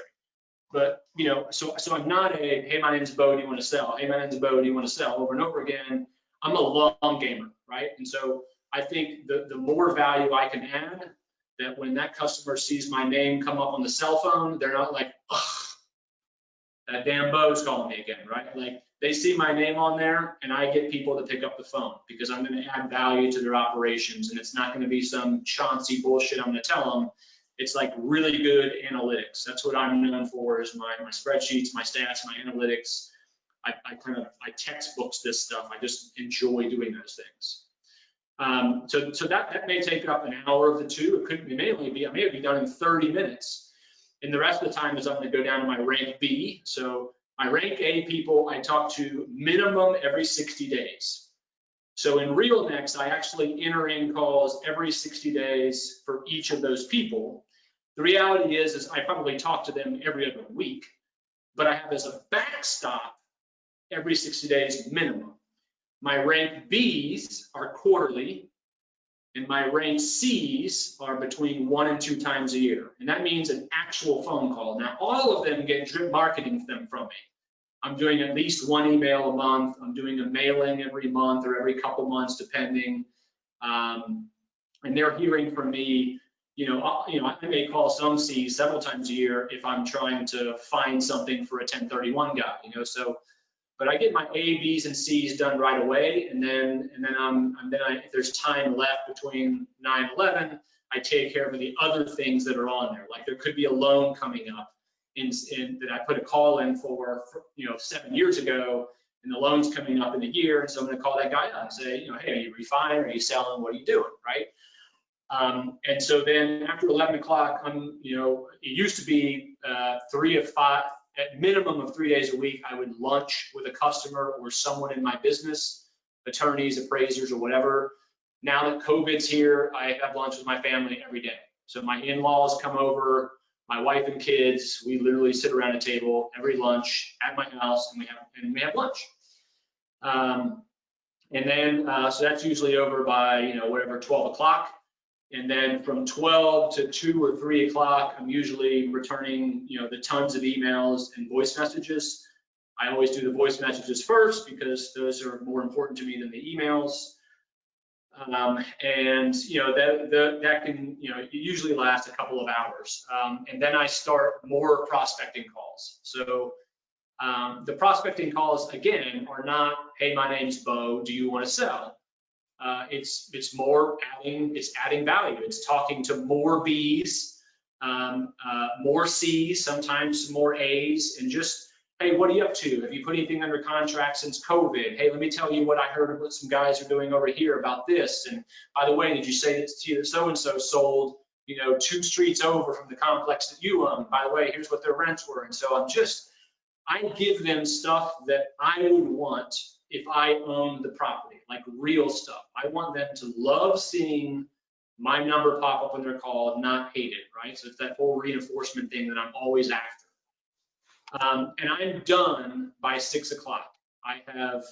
S3: But so I'm not a, hey, my name's Beau, do you want to sell? Hey, my name's Beau, do you want to sell? Over and over again. I'm a long gamer, right? And so I think the more value I can add, that when that customer sees my name come up on the cell phone, they're not like, ugh, that damn Beau's calling me again, right? Like, they see my name on there and I get people to pick up the phone because I'm going to add value to their operations, and it's not going to be some Chauncey bullshit I'm going to tell them. It's like really good analytics. That's what I'm known for, is my spreadsheets, my stats, my analytics. I textbooks this stuff. I just enjoy doing those things. So that may take up an hour of the 2. I may be done in 30 minutes. And the rest of the time is I'm going to go down to my rank B. So my rank A people, I talk to minimum every 60 days. So in RealNex, I actually enter in calls every 60 days for each of those people. The reality is I probably talk to them every other week, but I have as a backstop every 60 days minimum. My rank Bs are quarterly, and my rank Cs are between 1 and 2 times a year. And that means an actual phone call. Now, all of them get drip marketing from me. I'm doing at least 1 email a month. I'm doing a mailing every month or every couple months, depending. And they're hearing from me. I may call some Cs several times a year if I'm trying to find something for a 1031 guy. But I get my A, Bs, and Cs done right away, and then if there's time left between 9 and 11, I take care of the other things that are on there. Like there could be a loan coming up that I put a call in for 7 years ago, and the loan's coming up in a year, and so I'm going to call that guy up and say, hey, are you refining? Are you selling? What are you doing, right? And so then after 11 o'clock, it used to be 3 or 5. At minimum of 3 days a week, I would lunch with a customer or someone in my business, attorneys, appraisers, or whatever. Now that COVID's here, I have lunch with my family every day. So my in-laws come over, my wife and kids, we literally sit around a table every lunch at my house, and we have lunch. And then, so that's usually over by, 12 o'clock. And then from 12 to 2 or 3 o'clock, I'm usually returning, the tons of emails and voice messages. I always do the voice messages first because those are more important to me than the emails. And that can, it usually lasts a couple of hours. And then I start more prospecting calls. So the prospecting calls, again, are not, hey, my name's Beau, do you want to sell? It's more adding value. It's talking to more Bs, more Cs, sometimes more As, and just, hey, what are you up to? Have you put anything under contract since COVID? Hey, let me tell you what I heard of what some guys are doing over here about this. And by the way, did you say that so-and-so sold, 2 streets over from the complex that you own? By the way, here's what their rents were. And so I give them stuff that I would want if I owned the property, like real stuff. I want them to love seeing my number pop up on their call, not hate it, right? So it's that whole reinforcement thing that I'm always after. And I'm done by 6 o'clock. I have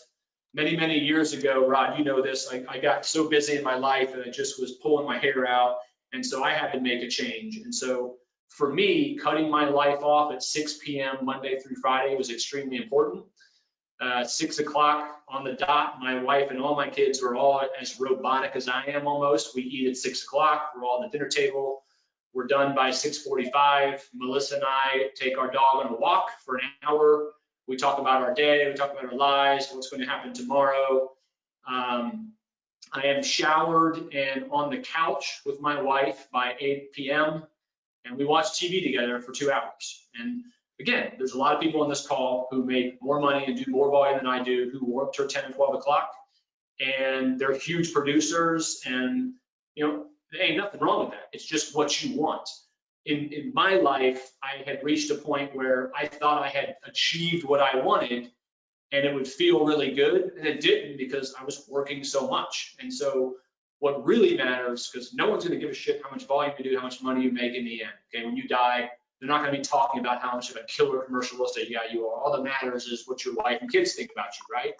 S3: many years ago, Rod, you know this, I got so busy in my life and I just was pulling my hair out. And so I had to make a change. And so for me, cutting my life off at 6 p.m. Monday through Friday was extremely important. 6 o'clock on the dot, my wife and all my kids were all as robotic as I am almost. We eat at 6 o'clock, we're all at the dinner table. We're done by 6:45. Melissa and I take our dog on a walk for an hour. We talk about our day, we talk about our lives, what's going to happen tomorrow. I am showered and on the couch with my wife by 8 p.m. and we watch TV together for 2 hours. And again, there's a lot of people on this call who make more money and do more volume than I do, who work till 10 and 12 o'clock, and they're huge producers, and there ain't nothing wrong with that. It's just what you want. in my life, I had reached a point where I thought I had achieved what I wanted, and it would feel really good, and it didn't because I was working so much. And so what really matters, because no one's going to give a shit how much volume you do, how much money you make in the end. Okay, when you die, they're not going to be talking about how much of a killer commercial real estate guy you are. All that matters is what your wife and kids think about you, right?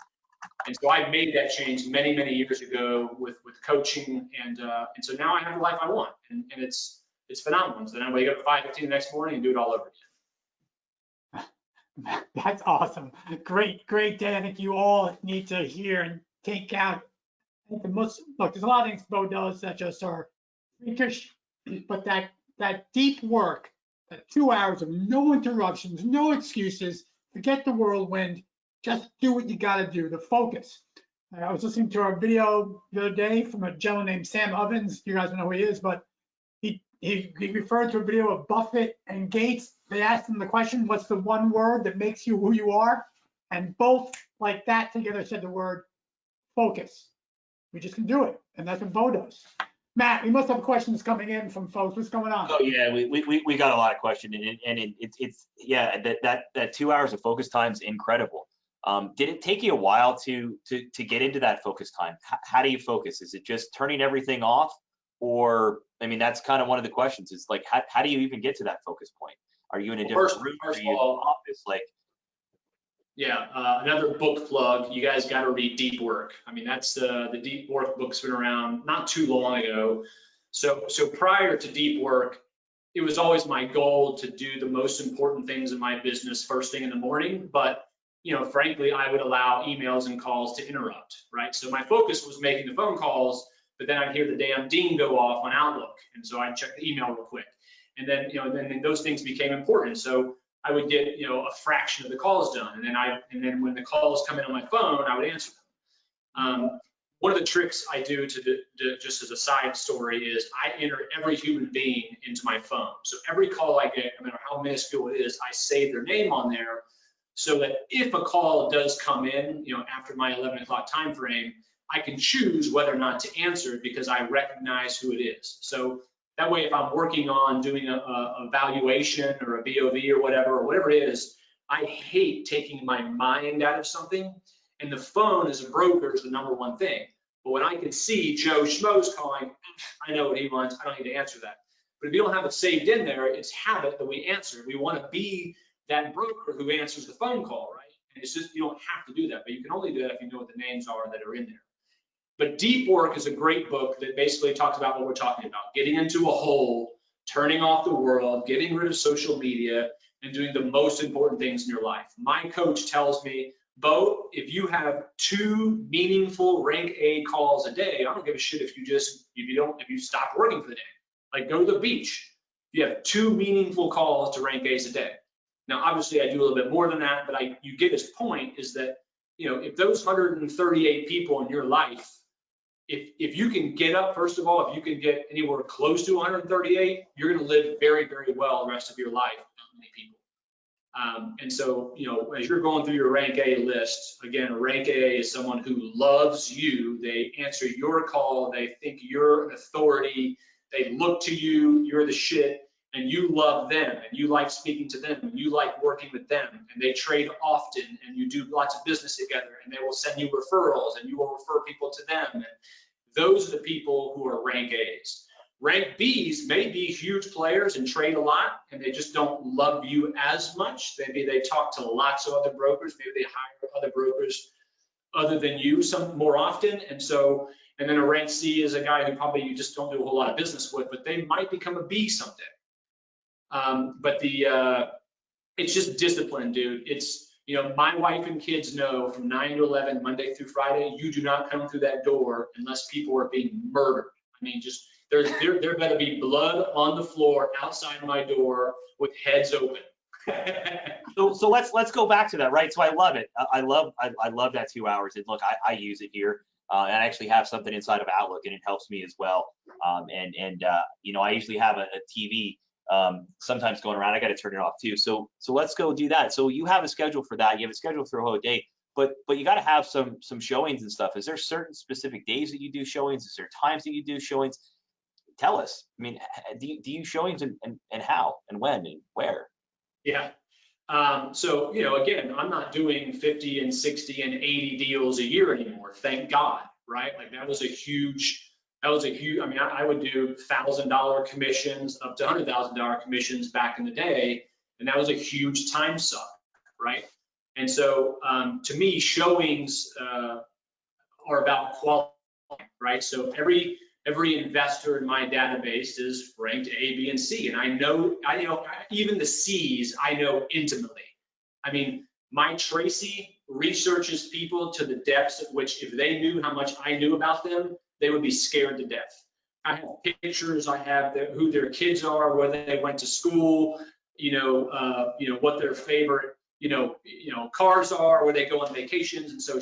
S3: And so I made that change many, many years ago with coaching, and so now I have the life I want, and it's phenomenal. So then I wake up at 5:15 the next morning and do it all over again.
S4: That's awesome. Great, Dan. I think you all need to hear and take out. I think the most, look, there's a lot of things Beau does that just are freakish, but that deep work, that 2 hours of no interruptions, no excuses, forget the whirlwind, just do what you got to do, the focus. I was listening to a video the other day from a gentleman named Sam Ovens. You guys don't know who he is, but he referred to a video of Buffett and Gates. They asked him the question, what's the one word that makes you who you are? And both like that together said the word focus. We just can do it. And that's what Beau does. Matt, we must have questions coming in from folks. What's going on?
S2: Oh yeah, we got a lot of questions, and it's yeah, that 2 hours of focus time is incredible. Did it take you a while to get into that focus time? How do you focus? Is it just turning everything off? Or, I mean, that's kind of one of the questions. It's like, how do you even get to that focus point? Are you in a different room? Are you in the office? Like,
S3: yeah, another book plug. You guys got to read Deep Work. I mean, that's the Deep Work book's been around not too long ago. So prior to Deep Work, it was always my goal to do the most important things in my business first thing in the morning. But frankly, I would allow emails and calls to interrupt, right? So my focus was making the phone calls, but then I'd hear the damn ding go off on Outlook, and so I'd check the email real quick, and then then those things became important. So I would get a fraction of the calls done, and then when the calls come in on my phone, I would answer them. One of the tricks I do to just as a side story is I enter every human being into my phone. So every call I get, no matter how minuscule it is, I save their name on there, so that if a call does come in, after my 11 o'clock time frame, I can choose whether or not to answer it because I recognize who it is. So that way, if I'm working on doing a valuation or a BOV or whatever it is, I hate taking my mind out of something. And the phone as a broker is the number one thing. But when I can see Joe Schmo's calling, I know what he wants. I don't need to answer that. But if you don't have it saved in there, it's habit that we answer. We want to be that broker who answers the phone call, right? And it's just, you don't have to do that, but you can only do that if you know what the names are that are in there. But Deep Work is a great book that basically talks about what we're talking about: getting into a hole, turning off the world, getting rid of social media, and doing the most important things in your life. My coach tells me, Beau, if you have 2 meaningful rank A calls a day, I don't give a shit if you stop working for the day. Like, go to the beach. You have 2 meaningful calls to rank A's a day. Now, obviously, I do a little bit more than that, but you get his point is that, if those 138 people in your life, if you can get up, first of all, if you can get anywhere close to 138, you're going to live very, very well the rest of your life with not many people. And so, as you're going through your rank A list, again, a rank A is someone who loves you. They answer your call. They think you're an authority. They look to you. You're the shit. And you love them, and you like speaking to them, and you like working with them, and they trade often, and you do lots of business together, and they will send you referrals, and you will refer people to them. And those are the people who are rank A's. Rank B's may be huge players and trade a lot, and they just don't love you as much. Maybe they talk to lots of other brokers. Maybe they hire other brokers other than you some more often. And then a rank C is a guy who probably you just don't do a whole lot of business with, but they might become a B someday. But it's just discipline, dude. It's, my wife and kids know from 9 to 11, Monday through Friday, you do not come through that door unless people are being murdered. I mean, just there better be blood on the floor outside my door with heads open.
S2: so let's go back to that, right? So I love it. I love that 2 hours. And look, I use it here. And I actually have something inside of Outlook, and it helps me as well. I usually have a TV sometimes going around. I got to turn it off too. So let's go do that. So you have a schedule for that. You have a schedule for a whole day, but you got to have some showings and stuff. Is there certain specific days that you do showings? Is there times that you do showings? tell us. I mean, do you showings and how and when and where?
S3: Yeah. So, again, I'm not doing 50 and 60 and 80 deals a year anymore. Thank God, right? Like that was a huge, I mean, I would do $1,000 commissions up to $100,000 commissions back in the day. And that was a huge time suck, right? And so to me, showings are about quality, right? So every investor in my database is ranked A, B, and C. And I know even the C's I know intimately. I mean, my Tracy researches people to the depths at which if they knew how much I knew about them, they would be scared to death. I have pictures, I have who their kids are, where they went to school, what their favorite, cars are, where they go on vacations. And so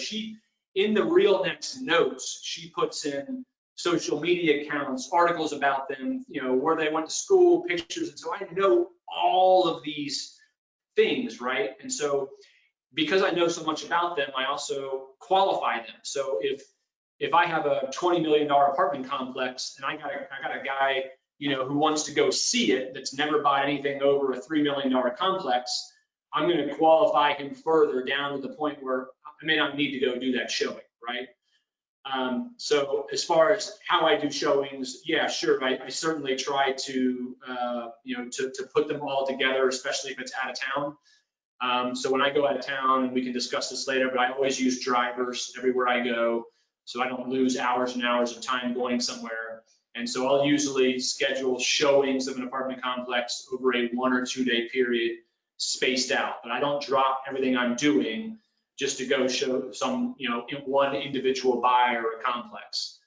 S3: in the RealNex notes, she puts in social media accounts, articles about them, where they went to school, pictures. And so I know all of these things, right? And so because I know so much about them, I also qualify them. So if I have a $20 million apartment complex and I got a guy, who wants to go see it, that's never bought anything over a $3 million complex, I'm going to qualify him further down to the point where I may not need to go do that showing, right? So as far as how I do showings, yeah, sure, I certainly try to, to put them all together, especially if it's out of town. So when I go out of town, and we can discuss this later, but I always use drivers everywhere I go, so I don't lose hours and hours of time going somewhere. And so I'll usually schedule showings of an apartment complex over a 1 or 2 day period, spaced out. But I don't drop everything I'm doing just to go show some, one individual buyer or a complex.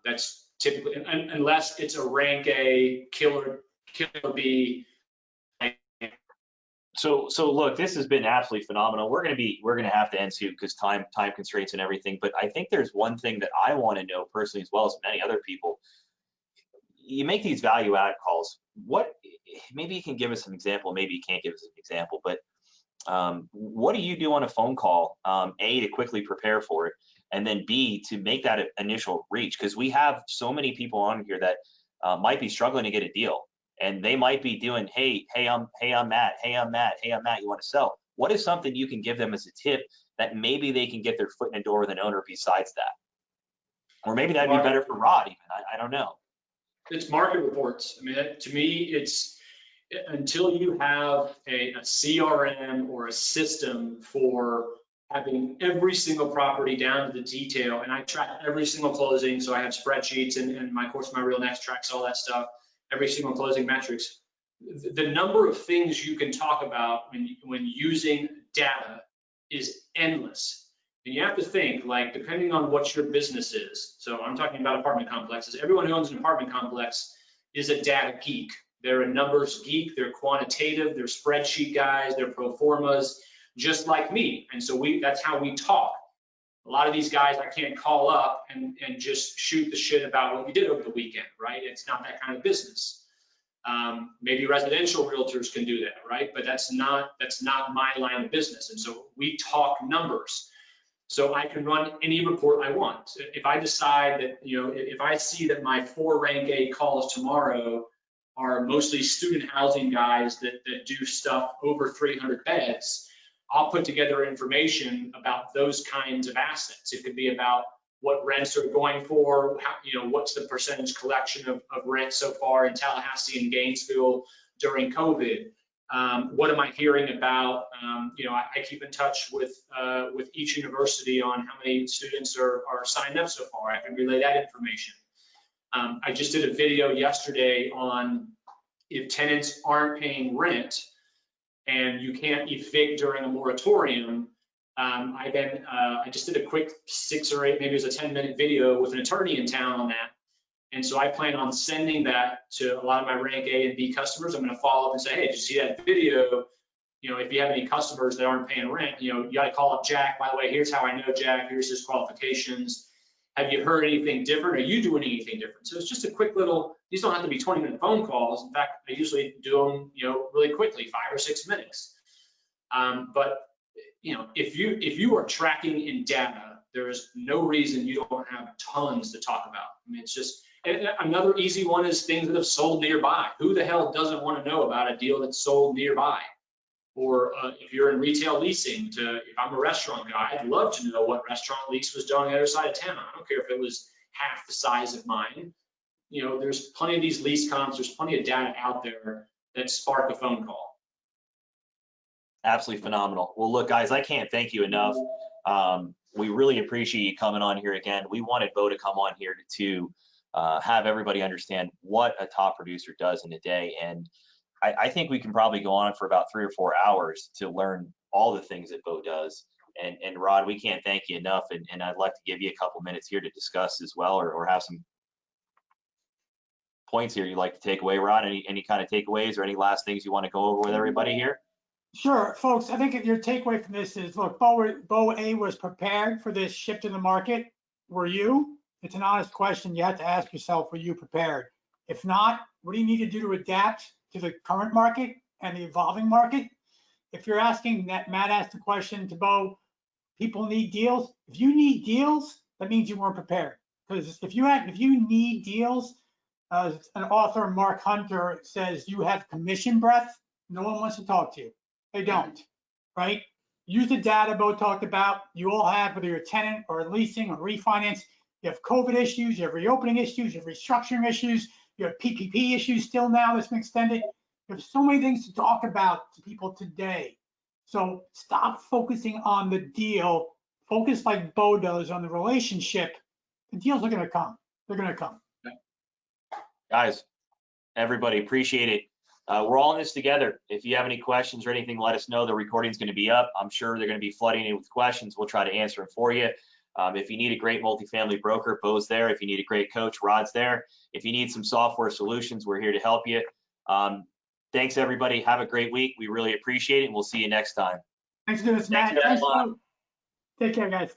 S3: That's typically, unless it's a rank A, killer B.
S2: So look, this has been absolutely phenomenal. We're gonna have to end soon because time constraints and everything. But I think there's one thing that I want to know personally, as well as many other people. You make these value add calls. Maybe you can give us an example. Maybe you can't give us an example, but what do you do on a phone call? A, to quickly prepare for it, and then B, to make that initial reach, because we have so many people on here that might be struggling to get a deal. And they might be doing, hey, I'm Matt, you want to sell? What is something you can give them as a tip that maybe they can get their foot in the door with an owner besides that? Or maybe that'd be better for Rod even, I don't know.
S3: It's market reports. I mean, to me, it's until you have a CRM or a system for having every single property down to the detail, and I track every single closing, so I have spreadsheets and my RealNex tracks all that stuff. Every single closing metrics. The number of things you can talk about when using data is endless. And you have to think, like, depending on what your business is. So I'm talking about apartment complexes. Everyone who owns an apartment complex is a data geek. They're a numbers geek, they're quantitative, they're spreadsheet guys, they're pro formas, just like me. And so that's how we talk. A lot of these guys I can't call up and just shoot the shit about what we did over the weekend, right? It's not that kind of business. Maybe residential realtors can do that, right? But that's not my line of business. And so we talk numbers. So I can run any report I want. If I decide that, if I see that my 4 rank A calls tomorrow are mostly student housing guys that do stuff over 300 beds, I'll put together information about those kinds of assets. It could be about what rents are going for, what's the percentage collection of rent so far in Tallahassee and Gainesville during COVID. What am I hearing about? I keep in touch with each university on how many students are signed up so far. I can relay that information. I just did a video yesterday on if tenants aren't paying rent, and you can't evict during a moratorium. I just did a quick 6 or 8, maybe it was a 10-minute video with an attorney in town on that. And so I plan on sending that to a lot of my rank A and B customers. I'm going to follow up and say, hey, did you see that video? If you have any customers that aren't paying rent, you got to call up Jack. By the way, here's how I know Jack. Here's his qualifications. Have you heard anything different? Are you doing anything different? So it's just a quick little, these don't have to be 20-minute phone calls. In fact, I usually do them, really quickly, 5 or 6 minutes. But if you are tracking in data, there is no reason you don't have tons to talk about. I mean, it's just, And another easy one is things that have sold nearby. Who the hell doesn't want to know about a deal that's sold nearby? Or if you're in retail leasing, if I'm a restaurant guy, I'd love to know what restaurant lease was done on the other side of town. I don't care if it was half the size of mine. You know, there's plenty of these lease comps, there's plenty of data out there that spark a phone call.
S2: Absolutely phenomenal. Well, look, guys, I can't thank you enough. We really appreciate you coming on here again. We wanted Beau to come on here to have everybody understand what a top producer does in a day. And I think we can probably go on for about 3 or 4 hours to learn all the things that Beau does. And Rod, we can't thank you enough. And I'd like to give you a couple minutes here to discuss as well, or have some points here you'd like to take away. Rod, any kind of takeaways or any last things you want to go over with everybody here?
S4: Sure, folks, I think your takeaway from this is, look, Beau A was prepared for this shift in the market. Were you? It's an honest question. You have to ask yourself, were you prepared? If not, what do you need to do to adapt to the current market and the evolving market? If you're asking, that Matt asked the question to Beau, people need deals. If you need deals, that means you weren't prepared. Because if you need deals, an author, Mark Hunter, says you have commission breath, no one wants to talk to you. They don't, right? Use the data Beau talked about. You all have, whether you're a tenant or leasing or refinance, you have COVID issues, you have reopening issues, you have restructuring issues, you have PPP issues still now that's been extended. You have so many things to talk about to people today. So stop focusing on the deal. Focus like Beau does on the relationship. The deals are gonna come. They're gonna come.
S2: Guys, everybody, appreciate it. We're all in this together. If you have any questions or anything, let us know. The recording's going to be up. I'm sure they're going to be flooding in with questions. We'll try to answer them for you. If you need a great multifamily broker, Beau's there. If you need a great coach, Rod's there. If you need some software solutions, we're here to help you. Thanks, everybody. Have a great week. We really appreciate it, and we'll see you next time.
S4: Thanks for doing this, Matt.
S2: Thanks,
S4: Thanks, Beau. Take care, guys.